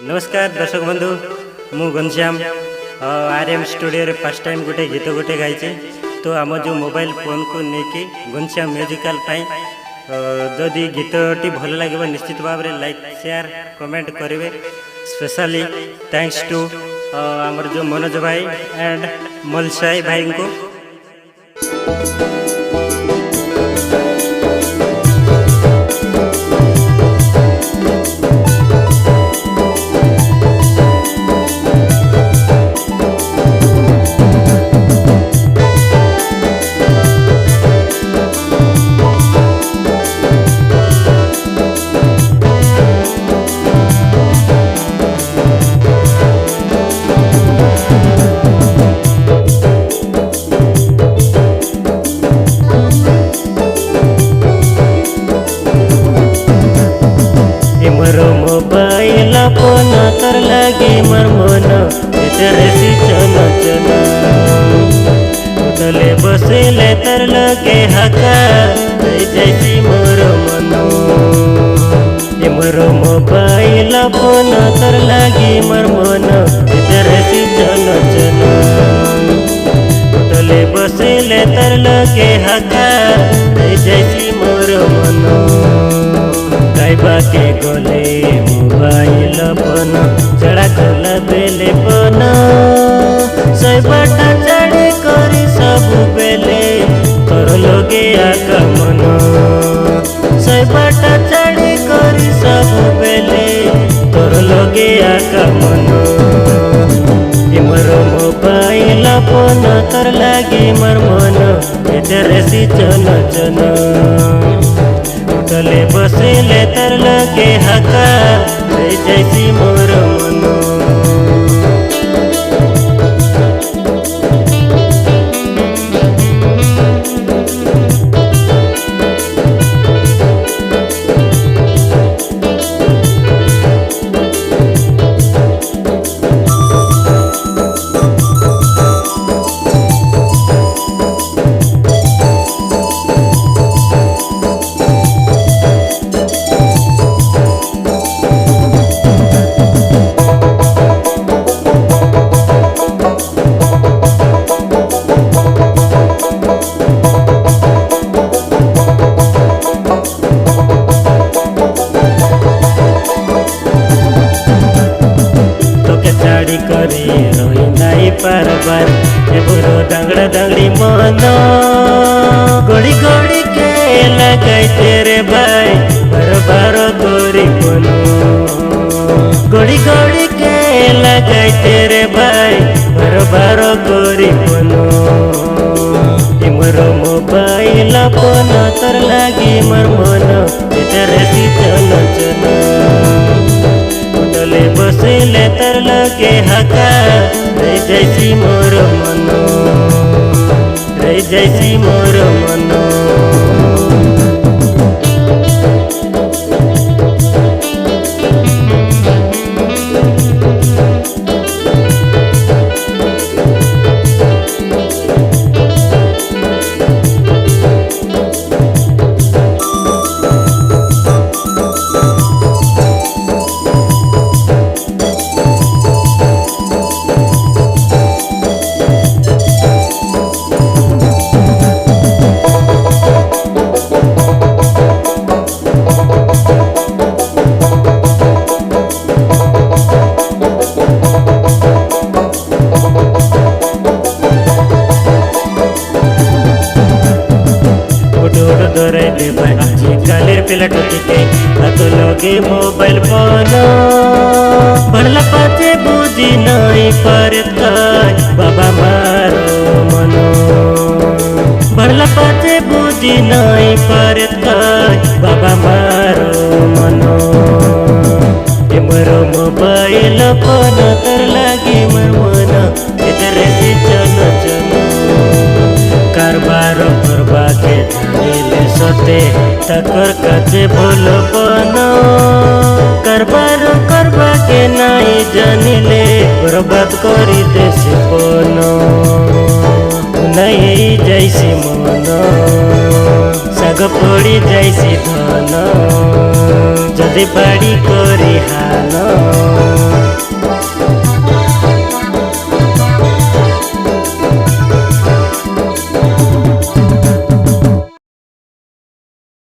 नमस्कार दर्शक बंधु मु घनश्याम आरएम स्टूडियो रे फर्स्ट टाइम गोटे गीत गोटे गाइचे। तो आम जो मोबाइल फोन को लेकिन घनश्याम म्यूजिकल जदि गीतटी भल लगे निश्चित भाव में लाइक शेयर कमेंट करेंगे। स्पेशली थैंक्स टू आमर जो मनोज भाई एंड मलसाई भाई को। मोबाइल फोन तर लगे मर मन सी चन चना उतले बसले तर लगे हका जैसी मोर मन। मोर मोबाइल फोन तर लगे मर मन सी चन चना उतले बसले तर लगे हका जैसी मोर मन। गाइबा के गले मोबाइल फोन चढ़ा गला बेले पन सैबाटा चढ़ी करी सब बेले तोर लगे आगमन। सैबाटा चढ़ी करी सब बेले तोर लगे आगमन। मोर मोबाइल फोन तोर लागे मर मन सी चन चन उतले बसले तर लगे हका जैसी मोर मन। करी रही नहीं पार बार एबुरो दंगड़ा दंगड़ी मन गोड़ी गोड़ी के लगाई तेरे भाई बार बार गोरी बनो। गोड़ी गोड़ी के लगाई तेरे भाई बार बार गोरी बनो। मोर मोबाइल फोन तर लागे मर मन सी चन चन उतले बसले तर लगे हका जैसी मोर मन जैसी मोर मन। कालेर पिला टोके तो लगे मोबाइल फोन पढ़ला पाचे बुझी नहीं पारत बाबा मारो मनो। पढ़ला पाचे बुझी नहीं पारत बाबा मारो मनो। मोर मोबाइल फोन तर लागे मर मन सी चन चन कारबार करबा के जानिले सते तकर काचे भूल बन। कारबार करबा के नहीं जानिले बर्बाद करी देश पन नहीं जैसी मन साग पड़ी जैसी धन जदि बाड़ी करी हान।